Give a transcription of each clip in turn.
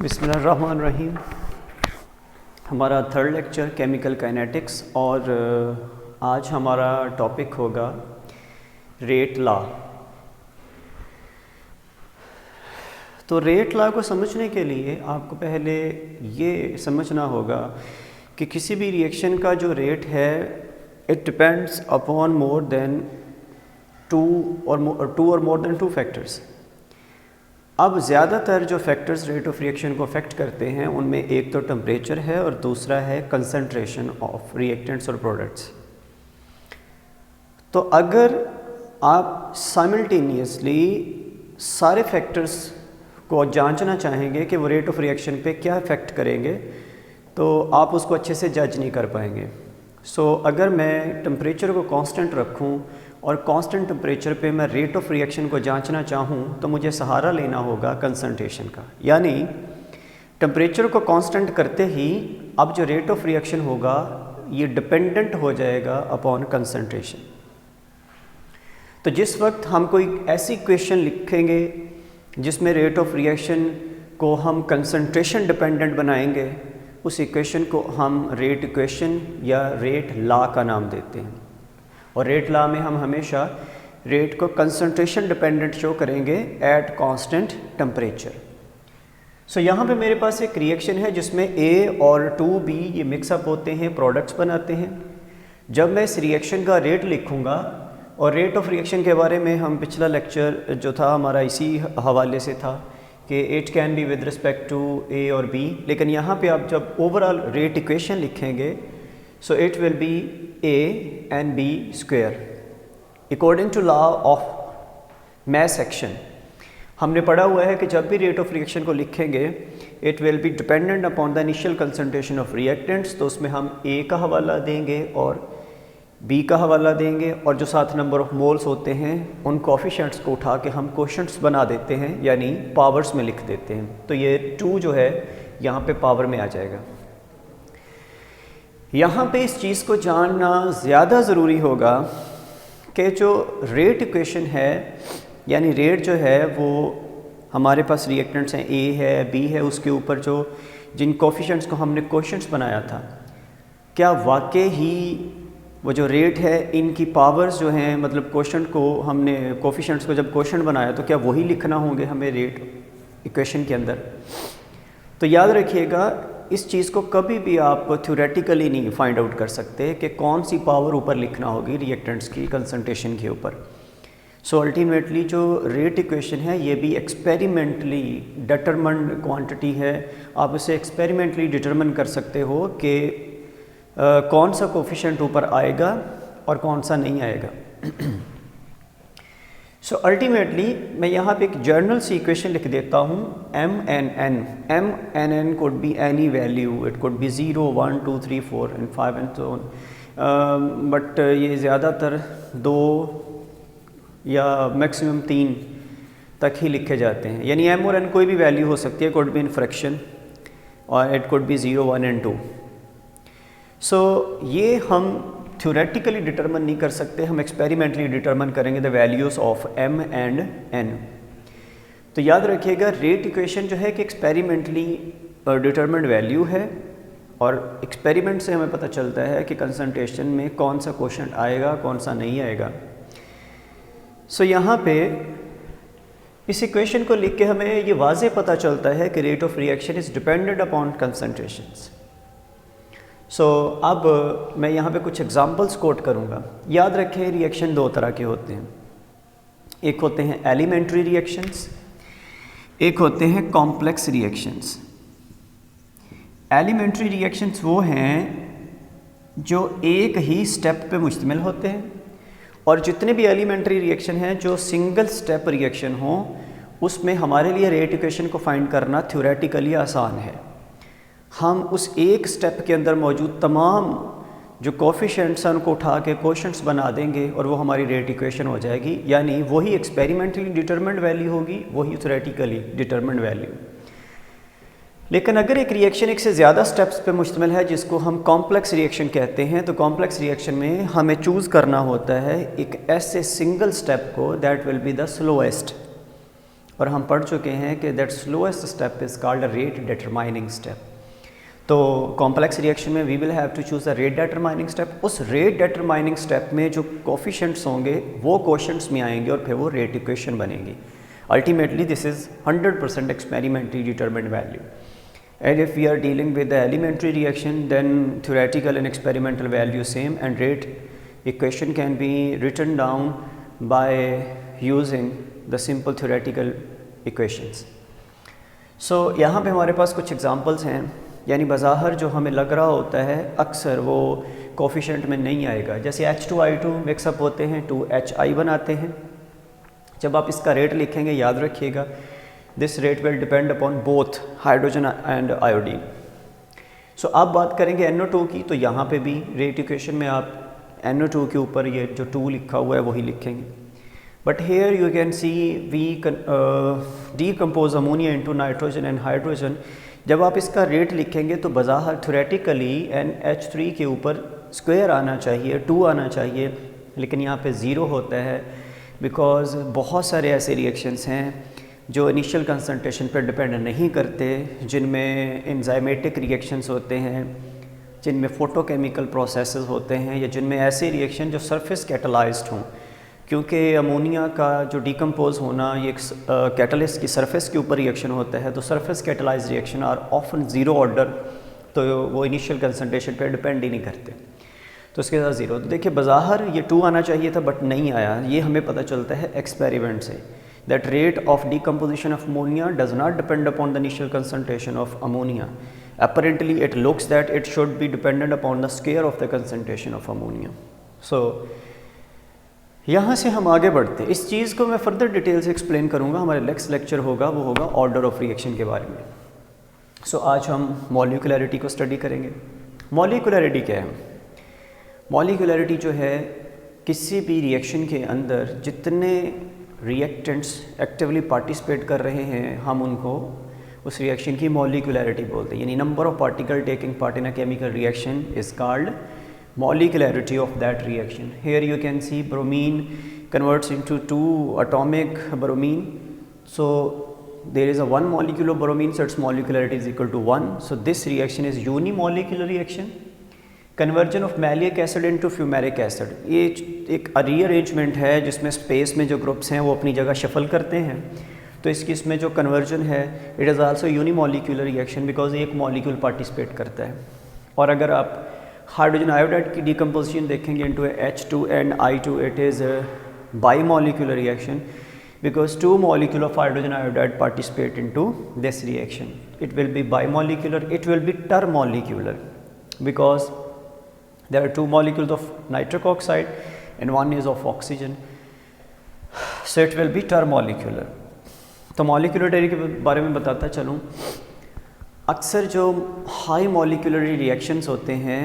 बिस्मिल्लाहिर्रहमानिर्रहीम। हमारा third lecture chemical kinetics और आज हमारा टॉपिक होगा रेट लॉ। तो रेट लॉ को समझने के लिए आपको पहले ये समझना होगा कि किसी भी रिएक्शन का जो रेट है it depends upon more than two और मोर देन टू फैक्टर्स। अब ज़्यादातर जो फैक्टर्स रेट ऑफ रिएक्शन को अफेक्ट करते हैं उनमें एक तो टेम्परेचर है और दूसरा है कंसंट्रेशन ऑफ रिएक्टेंट्स और प्रोडक्ट्स। तो अगर आप साइमल्टेनियसली सारे फैक्टर्स को जांचना चाहेंगे कि वो रेट ऑफ रिएक्शन पे क्या इफ़ेक्ट करेंगे तो आप उसको अच्छे से जज नहीं कर पाएंगे। अगर मैं टेम्परेचर को कांस्टेंट रखूं और कांस्टेंट टेम्परेचर पे मैं रेट ऑफ रिएक्शन को जांचना चाहूँ तो मुझे सहारा लेना होगा कंसंट्रेशन का। यानी टेम्परेचर को कांस्टेंट करते ही अब जो रेट ऑफ रिएक्शन होगा ये डिपेंडेंट हो जाएगा अपॉन कंसंट्रेशन। तो जिस वक्त हम कोई ऐसी इक्वेशन लिखेंगे जिसमें रेट ऑफ रिएक्शन को हम कंसंट्रेशन डिपेंडेंट बनाएंगे उस इक्वेशन को हम रेट इक्वेशन या रेट लॉ का नाम देते हैं। और रेट लॉ में हम हमेशा रेट को कंसंट्रेशन डिपेंडेंट शो करेंगे एट कांस्टेंट टेम्परेचर। यहाँ पे मेरे पास एक रिएक्शन है जिसमें A और 2B ये मिक्सअप होते हैं, प्रोडक्ट्स बनाते हैं। जब मैं इस रिएक्शन का रेट लिखूँगा और रेट ऑफ रिएक्शन के बारे में हम पिछला लेक्चर जो था हमारा इसी हवाले से था कि it can be with respect to A और B, लेकिन यहाँ पे आप जब ओवरऑल रेट इक्वेशन लिखेंगे so it will be A and B square according to law of mass action। हमने पढ़ा हुआ है कि जब भी रेट ऑफ रिएक्शन को लिखेंगे it will be dependent upon the initial concentration of reactants. तो उसमें हम A का हवाला देंगे और B का हवाला देंगे और जो साथ नंबर ऑफ मोल्स होते हैं उन कोफिशिएंट्स को उठा के हम कोशेंट्स बना देते हैं यानी पावर्स में लिख देते हैं। तो ये 2 जो है यहाँ पे पावर में आ जाएगा। यहाँ पे इस चीज़ को जानना ज़्यादा ज़रूरी होगा कि जो रेट इक्वेशन है यानी रेट जो है वो हमारे पास रिएक्टेंट्स हैं A है B है, उसके ऊपर जो जिन कोफिशिएंट्स को हमने कोशेंट्स बनाया था क्या वाकई ही वो जो रेट है इनकी पावर्स जो हैं मतलब कोशेंट को हमने कोफिशिएंट्स को जब कोशेंट बनाया तो क्या वही लिखना होंगे हमें रेट इक्वेशन के अंदर। तो याद रखिएगा इस चीज़ को कभी भी आप थ्योरेटिकली नहीं फाइंड आउट कर सकते कि कौन सी पावर ऊपर लिखना होगी रिएक्टेंट्स की कंसंट्रेशन के ऊपर। अल्टीमेटली जो रेट इक्वेशन है ये भी एक्सपेरिमेंटली डिटरमिन्ड क्वांटिटी है। आप इसे एक्सपेरिमेंटली डिटरमिन कर सकते हो कि कौन सा कोफिशिएंट ऊपर आएगा और कौन सा नहीं आएगा। अल्टीमेटली मैं यहाँ पे एक जर्नल सी इक्वेशन लिख देता हूँ MNN could be any value, it could be 0, 1, 2, 3, 4 and 5 and so on, but ये ज़्यादातर 2 या मैक्सिमम 3 तक ही लिखे जाते हैं। यानी M और N कोई भी वैल्यू हो सकती है, could be in fraction और it could be 0, 1 and 2। ये हम थ्योरेटिकली डिटरमिन नहीं कर सकते, हम एक्सपेरिमेंटली डिटरमिन करेंगे the values of M and N। तो याद रखिएगा रेट इक्वेशन जो है कि एक्सपेरिमेंटली डिटरमिन्ड वैल्यू है और एक्सपेरिमेंट से हमें पता चलता है कि कंसंट्रेशन में कौन सा कोशेंट आएगा कौन सा नहीं आएगा। यहाँ पे इस इक्वेशन को लिख के हमें ये वाज़े पता चलता है कि rate of reaction is dependent upon concentrations. अब मैं यहाँ पे कुछ एग्जांपल्स कोट करूँगा। याद रखें रिएक्शन 2 तरह के होते हैं, एक होते हैं एलिमेंट्री रिएक्शंस, एक होते हैं कॉम्प्लेक्स रिएक्शंस। एलिमेंट्री रिएक्शंस वो हैं जो एक ही स्टेप पे मुश्तमिल होते हैं और जितने भी एलिमेंट्री रिएक्शन हैं जो सिंगल स्टेप रिएक्शन हो उसमें हमारे लिए रेट इक्वेशन को फाइंड करना थ्योरेटिकली आसान है। हम उस एक स्टेप के अंदर मौजूद तमाम जो कोफिशिएंट्स हैं उनको उठा के कोशेंट्स बना देंगे और वो हमारी रेट इक्वेशन हो जाएगी। यानी वही एक्सपेरिमेंटली डिटरमिन्ड वैल्यू होगी, वही थ्योरेटिकली डिटरमिन्ड वैल्यू। लेकिन अगर एक रिएक्शन एक से ज़्यादा स्टेप्स पे मुश्तमिल है जिसको हम कॉम्प्लेक्स रिएक्शन कहते हैं, तो कॉम्प्लेक्स रिएक्शन में हमें चूज़ करना होता है एक ऐसे सिंगल स्टेप को that will be the slowest. और हम पढ़ चुके हैं कि that slowest step is called rate determining step. तो कॉम्प्लेक्स रिएक्शन में we will have to choose the rate determining step. उस रेट डिटरमाइनिंग स्टेप में जो कोफिशिएंट्स होंगे वो क्वोशंट्स में आएंगे और फिर वो रेट इक्वेशन बनेगी। Ultimately this is 100% experimentally determined value. And if we are dealing with the elementary reaction, then theoretical and experimental value same, and rate equation can be written down by using the simple theoretical equations. So यहाँ पे हमारे पास कुछ examples हैं, यानी बज़ाहिर जो हमें लग रहा होता है अक्सर वो कोफिशिएंट में नहीं आएगा। जैसे H2I2 मिक्सअप होते हैं 2HI बनाते हैं। जब आप इसका रेट लिखेंगे याद रखिएगा this rate will depend upon both hydrogen and iodine. So आप बात करेंगे NO2 की, तो यहाँ पे भी रेट इक्वेशन में आप NO2 के ऊपर ये जो 2 लिखा हुआ है वही लिखेंगे। But here you can see we decompose ammonia into nitrogen and hydrogen. जब आप इसका रेट लिखेंगे तो बज़ाहिर थ्योरेटिकली NH3 के ऊपर स्क्वायर आना चाहिए, 2 आना चाहिए, लेकिन यहाँ पे 0 होता है बिकॉज बहुत सारे ऐसे रिएक्शंस हैं जो इनिशियल कंसंट्रेशन पर डिपेंड नहीं करते, जिनमें एंजाइमेटिक रिएक्शंस होते हैं, जिनमें फोटोकेमिकल प्रोसेसेस होते हैं, या जिनमें ऐसे रिएक्शन जो सरफेस कैटलाइज्ड हों। क्योंकि अमोनिया का जो डिकम्पोज होना ये एक कैटलिस्ट की सरफेस के ऊपर रिएक्शन होता है, तो surface catalysed reaction are often 0 order, तो वो इनिशियल कंसंट्रेशन पर डिपेंड ही नहीं करते, तो उसके साथ 0। तो देखिए बज़ाहिर ये 2 आना चाहिए था बट नहीं आया। ये हमें पता चलता है एक्सपेरिमेंट से that rate of decomposition of ammonia does not depend upon the initial concentration of ammonia. Apparently it looks that it should be dependent upon the square of the concentration of ammonia. So यहाँ से हम आगे बढ़ते हैं। इस चीज़ को मैं further detail से एक्सप्लेन करूँगा, हमारे नेक्स्ट लेक्चर होगा वो होगा ऑर्डर ऑफ रिएक्शन के बारे में। सो आज हम मॉलिक्यूलरिटी को स्टडी करेंगे। मॉलिक्यूलरिटी क्या है? मॉलिक्यूलरिटी जो है किसी भी रिएक्शन के अंदर जितने रिएक्टेंट्स एक्टिवली पार्टिसिपेट कर रहे हैं हम उनको उस रिएक्शन की मॉलिक्यूलरिटी बोलते हैं। यानी number of particle taking part in a chemical reaction is called molecularity of that reaction. Here you can C bromine converts into 2 atomic bromine, so there is a 1 molecule of bromine, so its molecularity is equal to 1. So this reaction is unimolecular reaction. Conversion of malic acid into fumaric acid, ये एक rearrangement है जिसमें space में जो groups हैं वो अपनी जगह शफल करते हैं। तो इसकी इसमें जो कन्वर्जन है it is also unimolecular reaction because एक मॉलिक्यूल पार्टिसिपेट करता है। और अगर आप हाइड्रोजन आयोडाइड की डिकम्पोजिशन देखेंगे into H2 and I2, it is bimolecular reaction because 2 molecule of hydrogen iodide participate into this reaction. It will be bimolecular, it will be termolecular because there are 2 molecules of nitric oxide and 1 is of oxygen, so it will be termolecular. तो molecularity के बारे में बताता चलूँ। अक्सर जो high मॉलिक्यूलरी reactions होते हैं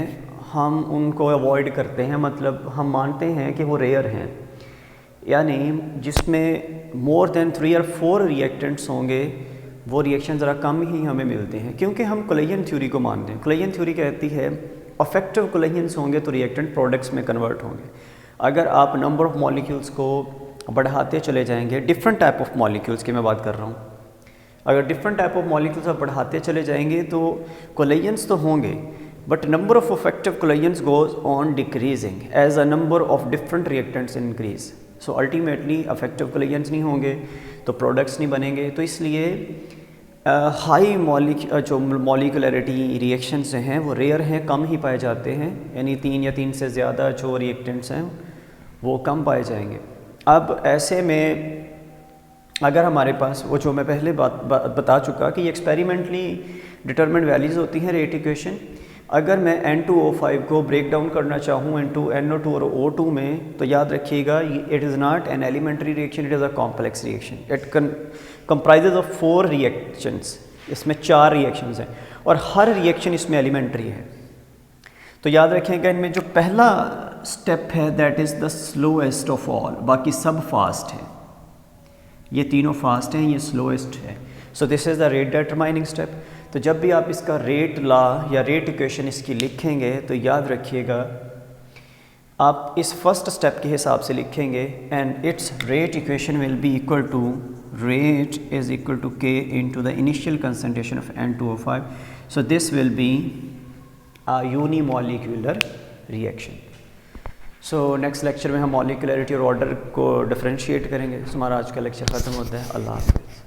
हम उनको अवॉइड करते हैं, मतलब हम मानते हैं कि वो रेयर हैं, यानी जिसमें मोर देन 3 और 4 रिएक्टेंट्स होंगे वो रिएक्शन ज़रा कम ही हमें मिलते हैं, क्योंकि हम कोलेजन थ्योरी को मानते हैं। कोलेजन थ्योरी कहती है अफेक्टिव कोलेजन्स होंगे तो रिएक्टेंट प्रोडक्ट्स में कन्वर्ट होंगे। अगर आप नंबर ऑफ़ मॉलिक्यूल्स को बढ़ाते चले जाएंगे, डिफरेंट टाइप ऑफ मॉलिक्यूल्स की मैं बात कर रहा हूँ, अगर डिफरेंट टाइप ऑफ मॉलिक्यूल्स आप बढ़ाते चले जाएंगे तो कोलेजन्स तो होंगे but number of effective collisions goes on decreasing as a number of different reactants increase. So ultimately effective collisions नहीं होंगे तो प्रोडक्ट्स नहीं बनेंगे। तो इसलिए हाई जो मॉलिक्यूलरिटी रिएक्शंस हैं वो रेयर हैं, कम ही पाए जाते हैं, यानी 3 या 3 से ज़्यादा जो रिएक्टेंट्स हैं वो कम पाए जाएंगे। अब ऐसे में अगर हमारे पास वो जो मैं पहले बता चुका कि एक्सपेरिमेंटली डिटरमिन्ड वैल्यूज़ होती हैं रेट इक्वेशन, अगर मैं N2O5 को ब्रेक डाउन करना चाहूँ into NO2 और O2 में, तो याद रखिएगा it is not an elementary reaction, it is a complex reaction. It comprises of 4 reactions, इसमें 4 रिएक्शंस हैं और हर रिएक्शन इसमें एलिमेंट्री है। तो याद रखिएगा इनमें जो पहला स्टेप है that is the slowest of all, बाकी सब फास्ट है, ये तीनों फास्ट हैं, ये स्लोएस्ट है। So this is the rate determining step. तो जब भी आप इसका रेट लॉ या रेट इक्वेशन इसकी लिखेंगे तो याद रखिएगा आप इस फर्स्ट स्टेप के हिसाब से लिखेंगे and its rate equation will be equal to rate is equal to K into the initial concentration of N2O5. So this will be a unimolecular reaction. So next lecture में हम molecularity और order को differentiate करेंगे। हमारा आज का lecture ख़त्म होता है। अल्लाह हाफ़िज़।